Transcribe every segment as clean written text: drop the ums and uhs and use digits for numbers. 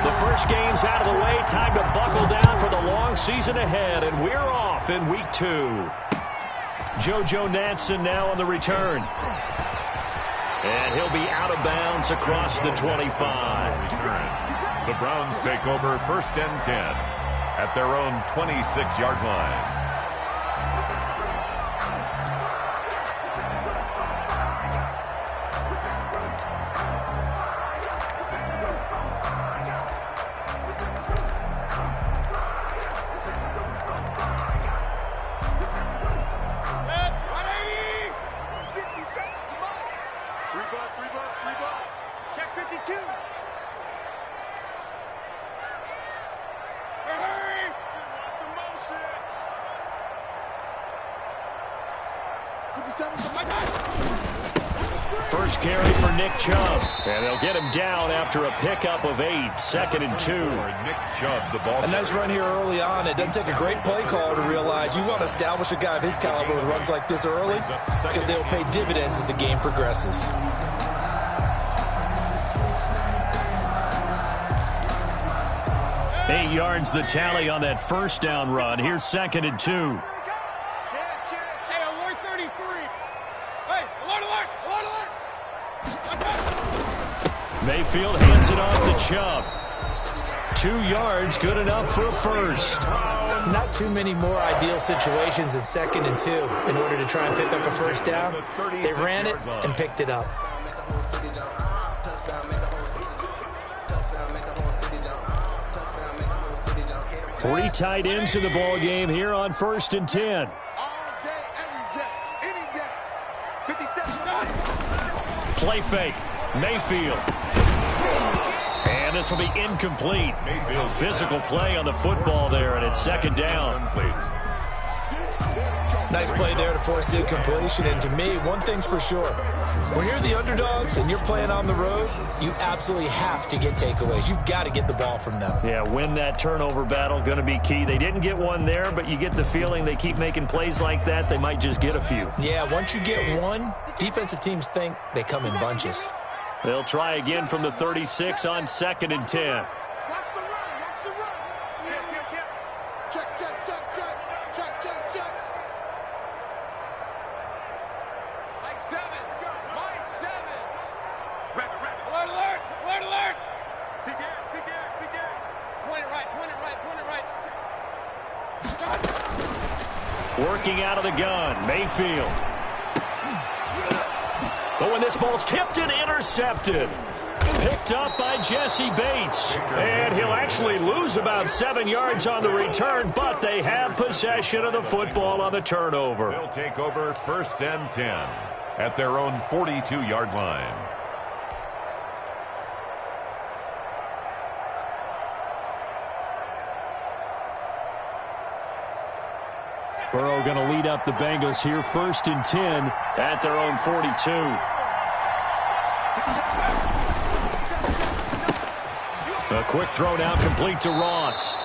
The first game's out of the way. Time to buckle down for the long season ahead, and we're off in Week 2. JoJo Natson now on the return. And he'll be out of bounds across the 25. The Browns take over 1st and 10 at their own 26-yard line. First carry for Nick Chubb. And they'll get him down after a pickup of 8. 2nd and 2. Nick Chubb, the ball. A nice run here early on. It doesn't take a great play caller to realize you want to establish a guy of his caliber with runs like this early because they'll pay dividends as the game progresses. Eight yards the tally on that first down run. Here's 2nd and 2. Mayfield hands it off to Chubb. 2 yards, good enough for a first. Not too many more ideal situations in 2nd and 2 in order to try and pick up a first down. They ran it and picked it up. Three tight ends in the ball game here on 1st and 10. Play fake. Mayfield. And this will be incomplete. Physical play on the football there, and it's 2nd down. Nice play there to force the incompletion. And to me, one thing's for sure. When you're the underdogs and you're playing on the road, you absolutely have to get takeaways. You've got to get the ball from them. Yeah, win that turnover battle, going to be key. They didn't get one there, but you get the feeling they keep making plays like that, they might just get a few. Yeah, once you get one, defensive teams think they come in bunches. They'll try again from the 36 on 2nd and 10. Working out of the gun, Mayfield. But when this ball's tipped and intercepted. Picked up by Jesse Bates. And he'll actually lose about 7 yards on the return, but they have possession of the football on the turnover. They'll take over 1st and 10 at their own 42-yard line. Burrow going to lead up the Bengals here, 1st and 10 at their own 42. A quick throw now complete to Ross.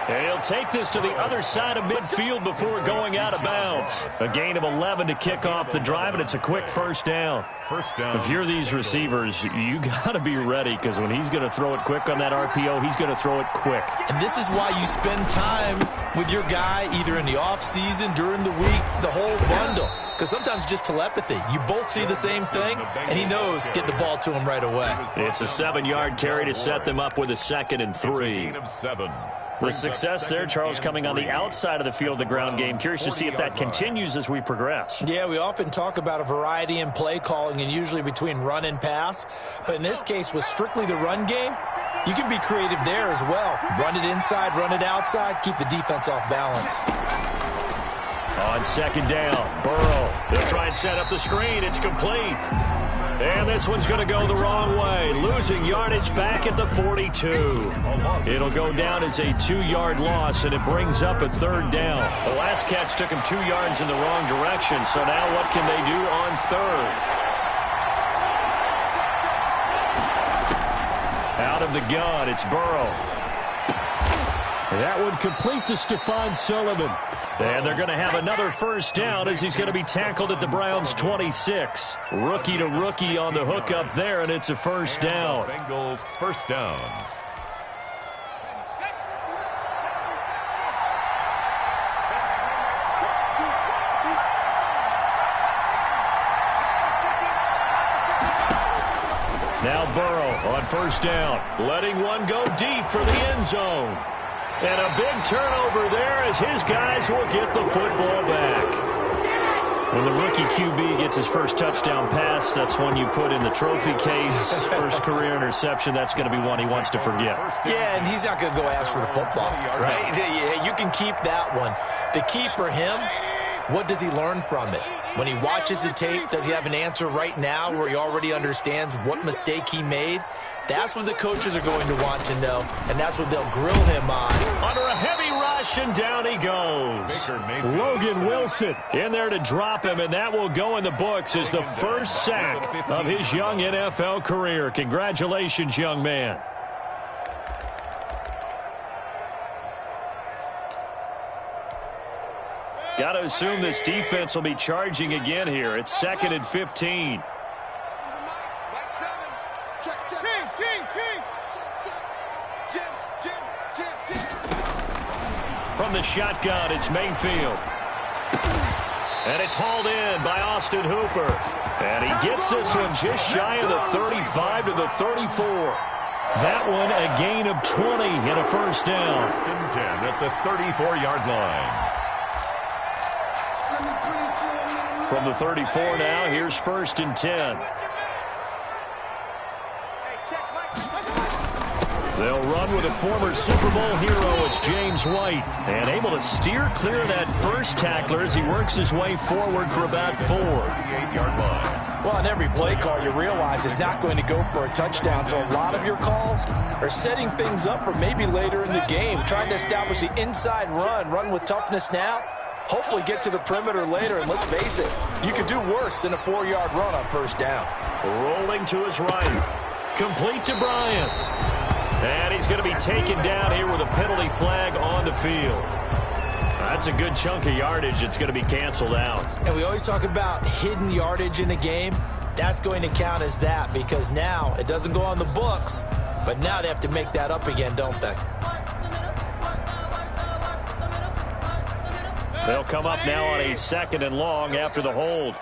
And he'll take this to the other side of midfield before going out of bounds. A gain of 11 to kick off the drive, and it's a quick first down. If you're these receivers, you got to be ready because when he's going to throw it quick on that RPO, he's going to throw it quick. And this is why you spend time with your guy either in the offseason, during the week, the whole bundle. Because sometimes just telepathy. You both see the same thing, and he knows get the ball to him right away. It's a 7-yard carry to set them up with a 2nd and 3. The success there, Charles, coming on the outside of the field, the ground game. Curious to see if that continues as we progress. Yeah, we often talk about a variety in play calling and usually between run and pass. But in this case, with strictly the run game, you can be creative there as well. Run it inside, run it outside, keep the defense off balance. On 2nd down, Burrow. They'll try and set up the screen. It's complete. And this one's going to go the wrong way. Losing yardage back at the 42. It'll go down as a 2-yard loss, and it brings up a 3rd down. The last catch took him 2 yards in the wrong direction, so now what can they do on 3rd? Out of the gun, it's Burrow. That one complete to Stephon Sullivan. And they're going to have another first down as he's going to be tackled at the Browns' 26. Rookie to rookie on the hook up there, and it's a first down. Bengals first down. Now Burrow on first down, letting one go deep for the end zone. And a big turnover there as his guys will get the football back. When the rookie QB gets his first touchdown pass, that's one you put in the trophy case. First career interception, that's going to be one he wants to forget. Yeah, and he's not going to go ask for the football, right? Yeah, you can keep that one. The key for him, what does he learn from it? When he watches the tape, does he have an answer right now where he already understands what mistake he made? That's what the coaches are going to want to know, and that's what they'll grill him on. Under a heavy rush, and down he goes. Logan Wilson in there to drop him, and that will go in the books as the first sack of his young NFL career. Congratulations, young man. Got to assume this defense will be charging again here. It's 2nd and 15. From the shotgun, it's Mayfield. And it's hauled in by Austin Hooper. And he gets this one just shy of the 35 to the 34. That one a gain of 20 and a first down. 10 at the 34-yard line. From the 34 now, here's 1st and 10. They'll run with a former Super Bowl hero. It's James White. And able to steer clear of that first tackler as he works his way forward for about 4. 38-yard line. Well, on every play call, you realize it's not going to go for a touchdown. So a lot of your calls are setting things up for maybe later in the game, trying to establish the inside run with toughness now. Hopefully get to the perimeter later, and let's face it, you could do worse than a 4-yard run on first down. Rolling to his right. Complete to Bryant. And he's going to be taken down here with a penalty flag on the field. That's a good chunk of yardage. It's going to be canceled out. And we always talk about hidden yardage in a game. That's going to count as that because now it doesn't go on the books, but now they have to make that up again, don't they? They'll come up now on a 2nd and long after the hold.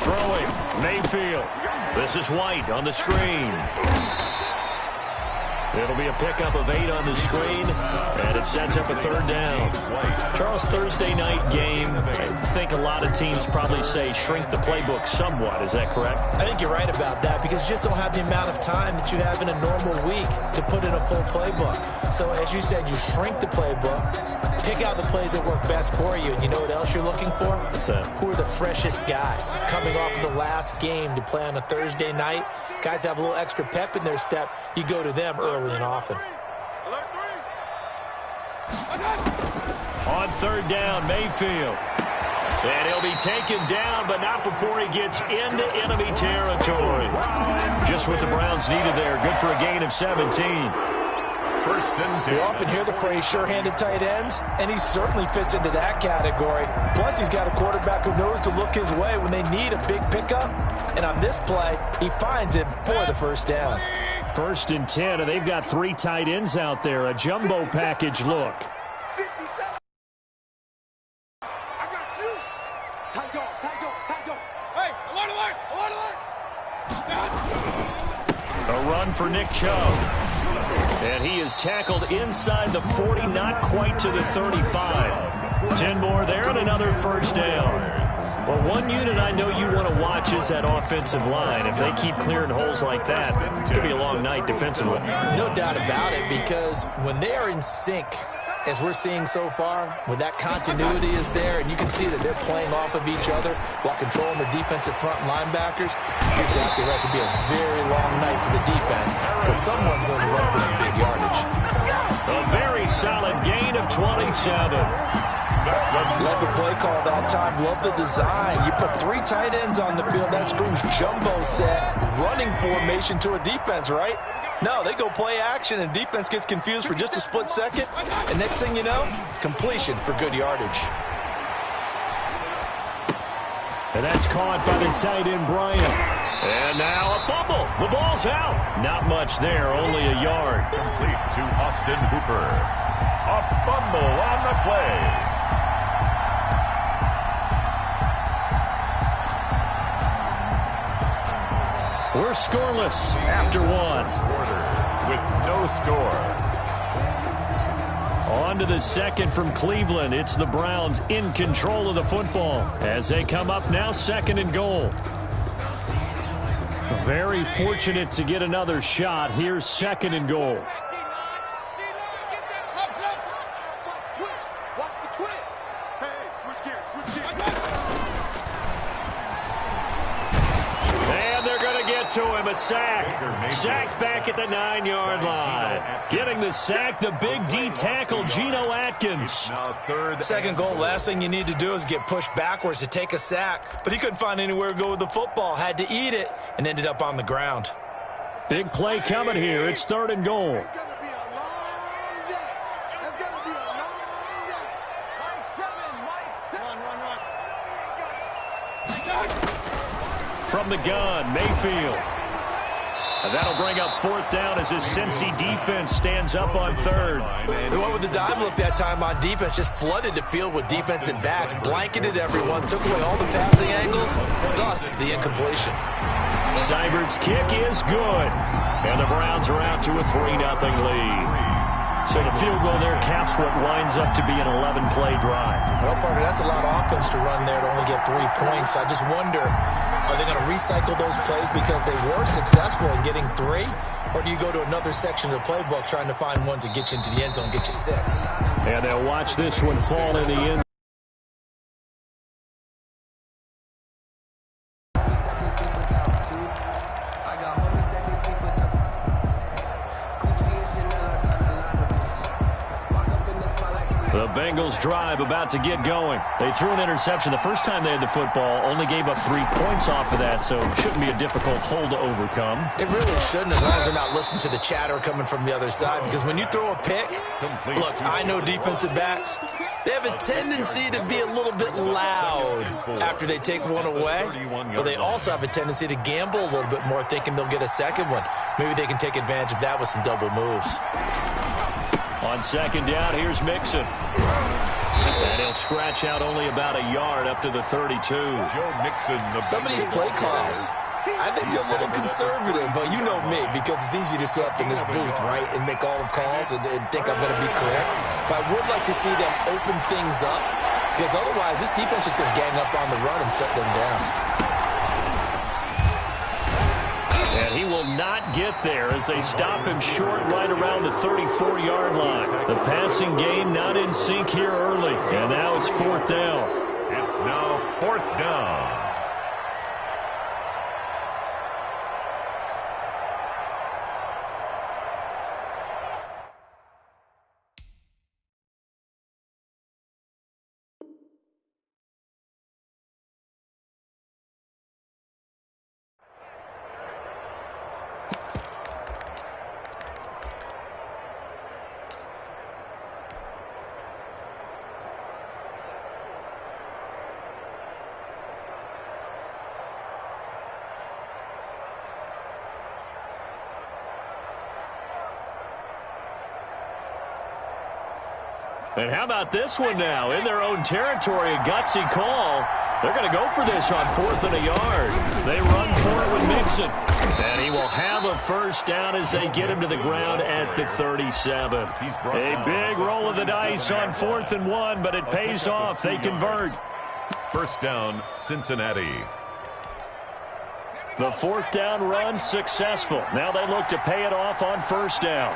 Throwing, Mayfield. This is White on the screen. It'll be a pickup of 8 on the screen, and it sets up a 3rd down. Charles, Thursday night game, I think a lot of teams probably say shrink the playbook somewhat. Is that correct? I think you're right about that because you just don't have the amount of time that you have in a normal week to put in a full playbook. So as you said, you shrink the playbook, pick out the plays that work best for you. And you know what else you're looking for? What's that? Who are the freshest guys coming off of the last game to play on a Thursday night? Guys have a little extra pep in their step. You go to them early and often. On 3rd down, Mayfield. And he'll be taken down, but not before he gets into enemy territory. Just what the Browns needed there. Good for a gain of 17. 1st and 10. We often hear the phrase sure-handed tight ends, and he certainly fits into that category. Plus, he's got a quarterback who knows to look his way when they need a big pickup. And on this play, he finds him for the first down. 1st and 10, and they've got 3 tight ends out there. A jumbo package look. A run for Nick Chubb. And he is tackled inside the 40, not quite to the 35. 10 more there and another first down. Well, one unit I know you want to watch is that offensive line. If they keep clearing holes like that, it's going to be a long night defensively. No doubt about it, because when they are in sync, as we're seeing so far, when that continuity is there, and you can see that they're playing off of each other while controlling the defensive front linebackers, you're exactly right. It could be a very long night for the defense, because someone's going to run for some big yardage. A very solid gain of 27. Love the play call that time. Love the design. You put 3 tight ends on the field. That screams jumbo set, running formation to a defense, right? No, they go play action, and defense gets confused for just a split second. And next thing you know, completion for good yardage. And that's caught by the tight end, Bryant. And now a fumble. The ball's out. Not much there, only a yard. Complete to Austin Hooper. A fumble on the play. We're scoreless after one. Quarter with no score. On to the second from Cleveland. It's the Browns in control of the football as they come up now 2nd and goal. Very fortunate to get another shot. Here's 2nd and goal. And they're going to get to him. A sack. Sacked back at the 9-yard line. Getting the sack, the big D tackle, Geno Atkins. 2nd goal, last thing you need to do is get pushed backwards to take a sack. But he couldn't find anywhere to go with the football. Had to eat it and ended up on the ground. Big play coming here. It's 3rd and goal. From the gun, Mayfield. And that'll bring up 4th down as his Cincy defense stands up on 3rd. They went with the dive look that time on defense, just flooded the field with defensive backs, blanketed everyone, took away all the passing angles, thus the incompletion. Seibert's kick is good. And the Browns are out to a 3-0 lead. So the field goal there caps what winds up to be an 11-play drive. Well, partner, that's a lot of offense to run there to only get 3 points. I just wonder, are they going to recycle those plays because they were successful in getting 3? Or do you go to another section of the playbook trying to find ones that get you into the end zone, get you 6? And they'll watch this one fall in the end. The Bengals drive about to get going. They threw an interception the first time they had the football, only gave up 3 points off of that, so it shouldn't be a difficult hole to overcome. It really shouldn't, as long as they're not listening to the chatter coming from the other side, because when you throw a pick, look, I know defensive backs, they have a tendency to be a little bit loud after they take one away, but they also have a tendency to gamble a little bit more, thinking they'll get a second one. Maybe they can take advantage of that with some double moves. On 2nd down, here's Mixon. And he'll scratch out only about a yard up to the 32. Joe Mixon. Some of these play calls, I think they're a little conservative, but you know me, because it's easy to sit up in this booth, right, and make all the calls and think I'm going to be correct. But I would like to see them open things up, because otherwise this defense is going to gang up on the run and shut them down. And he will not get there as they stop him short right around the 34-yard line. The passing game not in sync here early. And now it's 4th down. It's now 4th down. And how about this one now? In their own territory, a gutsy call. They're going to go for this on 4th and a yard. They run for it with Mixon. And he will have a 1st down as they get him to the ground at the 37. A big roll of the dice on 4th and 1, but it pays off. They convert. 1st down, Cincinnati. The 4th down run successful. Now they look to pay it off on 1st down.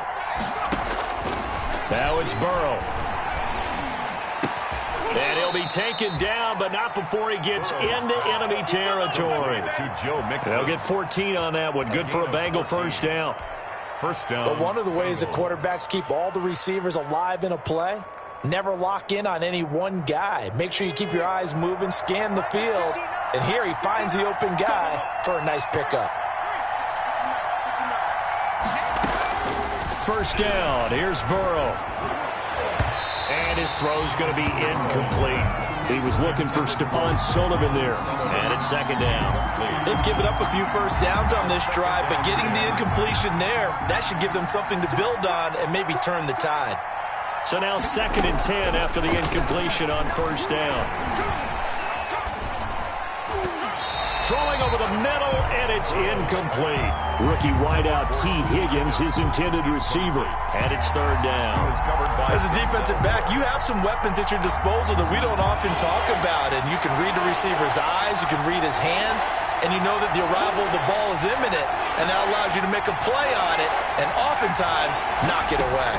Now it's Burrow. And he'll be taken down, but not before he gets into enemy territory. They'll get 14 on that one. Good for a Bengal 1st down. 1st down. But one of the ways that quarterbacks keep all the receivers alive in a play, never lock in on any one guy. Make sure you keep your eyes moving, scan the field. And here he finds the open guy for a nice pickup. 1st down. Here's Burrow. And his throw's going to be incomplete. He was looking for Stephon Sullivan there. And it's 2nd down. They've given up a few 1st downs on this drive, but getting the incompletion there, that should give them something to build on and maybe turn the tide. So now 2nd and 10 after the incompletion on 1st down. throwing over the middle, and it's incomplete. Rookie wideout T. Higgins, his intended receiver. And it's third down. As a defensive back, you have some weapons at your disposal that we don't often talk about. And you can read the receiver's eyes, you can read his hands, and you know that the arrival of the ball is imminent. And that allows you to make a play on it and oftentimes knock it away.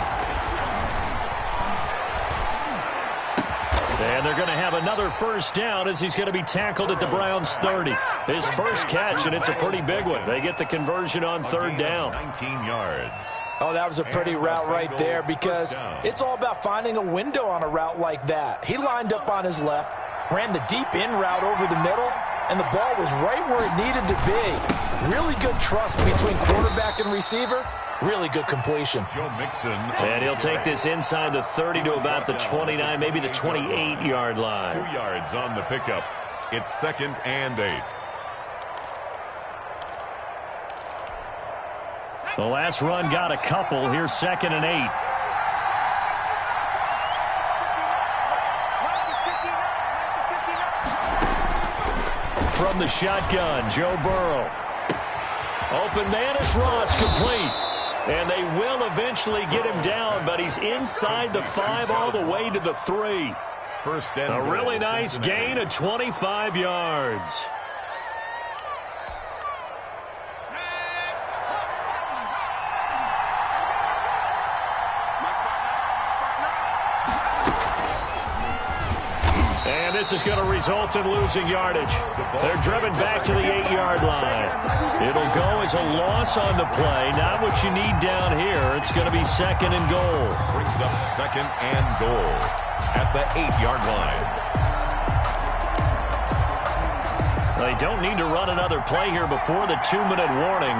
And they're going to have another first down as he's going to be tackled at the Browns' 30. His first catch, and it's a pretty big one. They get the conversion on third down. 19 yards. Oh, that was a pretty route right there because it's all about finding a window on a route like that. He lined up on his left, ran the deep in route over the middle, and the ball was right where it needed to be. Really good trust between quarterback and receiver. Really good completion. Joe Mixon. And he'll take this inside the 30 to about the 29, maybe the 28-yard line. 2 yards on the pickup. It's 2nd and 8. The last run got a couple. Here's 2nd and 8. From the shotgun, Joe Burrow. Open man is Ross, complete. And they will eventually get him down, but he's inside the 5 all the way to the 3. First and a really nice gain of 25 yards. And this is going to result in losing yardage. They're driven back to the 8-yard line. It'll go as a loss on the play. Not what you need down here. It's going to be 2nd and goal. Brings up 2nd and goal at the 8-yard line. They don't need to run another play here before the 2-minute warning.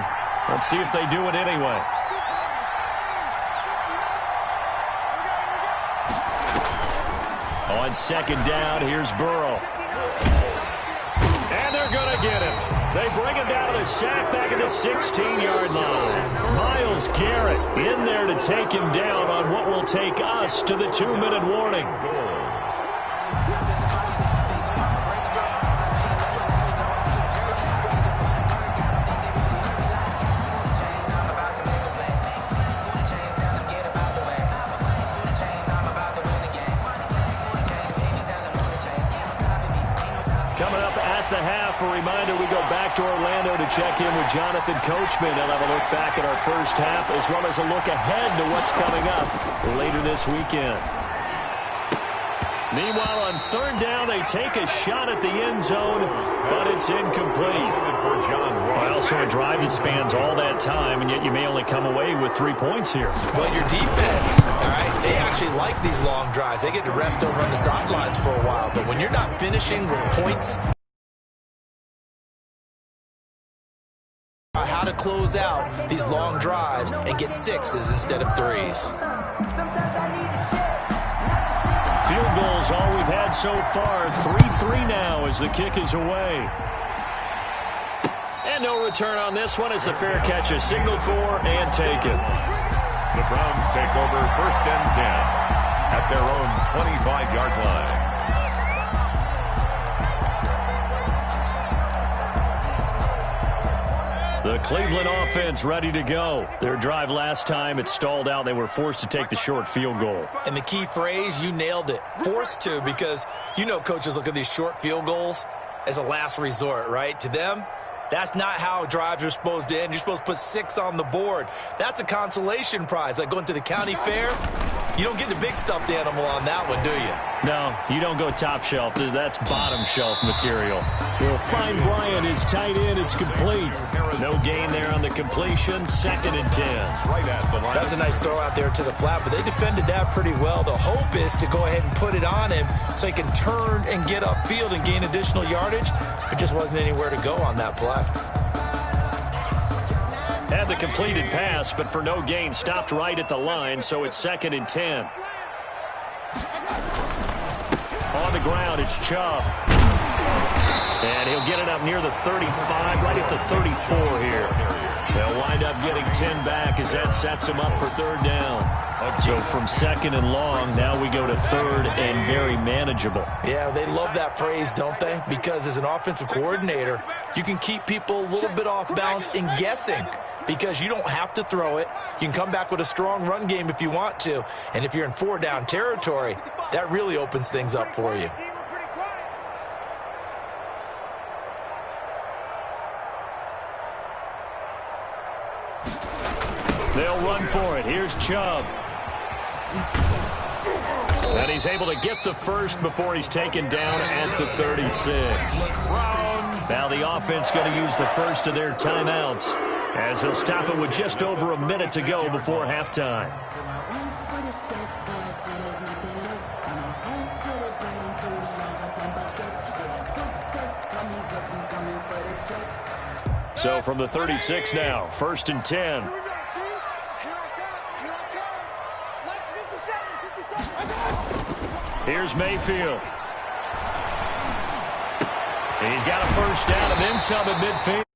Let's see if they do it anyway. On 2nd down, here's Burrow. And they're going to get him. They bring him down to the sack back at the 16-yard line. Myles Garrett in there to take him down on what will take us to the 2-minute warning. A reminder, we go back to Orlando to check in with Jonathan Coachman. He'll have a look back at our first half as well as a look ahead to what's coming up later this weekend. Meanwhile, on 3rd down, they take a shot at the end zone, but it's incomplete. Well, so a drive that spans all that time, and yet you may only come away with 3 points here. Well, your defense, all right, they actually like these long drives. They get to rest over on the sidelines for a while, but when you're not finishing with points, how to close out these long drives and get 6s instead of 3s. Field goals all we've had so far. 3-3 now as the kick is away. And no return on this one as the fair catch is signaled for and taken. The Browns take over 1st and 10 at their own 25-yard line. The Cleveland offense ready to go. Their drive last time, it stalled out. They were forced to take the short field goal. And the key phrase, you nailed it. Forced to, because you know coaches look at these short field goals as a last resort, right? To them, that's not how drives are supposed to end. You're supposed to put 6 on the board. That's a consolation prize. Like going to the county fair, you don't get the big stuffed animal on that one, do you? No, you don't go top shelf. That's bottom shelf material. We'll find Bryant, his tight end. It's complete. No gain there on the completion. 2nd and 10. That was a nice throw out there to the flat, but they defended that pretty well. The hope is to go ahead and put it on him so he can turn and get upfield and gain additional yardage. But just wasn't anywhere to go on that play. Had the completed pass, but for no gain, stopped right at the line, so it's 2nd and 10. On the ground, it's Chubb. And he'll get it up near the 35, right at the 34 here. They'll wind up getting 10 back as that sets him up for 3rd down. So from 2nd and long, now we go to 3rd and very manageable. Yeah, they love that phrase, don't they? Because as an offensive coordinator, You can keep people a little bit off balance and guessing because you don't have to throw it. You can come back with a strong run game if you want to. And if you're in 4-down territory, that really opens things up for you. They'll run for it. Here's Chubb. And he's able to get the first before he's taken down at the 36. Now the offense going to use the first of their timeouts as he'll stop it with just over a minute to go before halftime. So from the 36 now, 1st and 10. Here's Mayfield. He's got a first down and then some at midfield.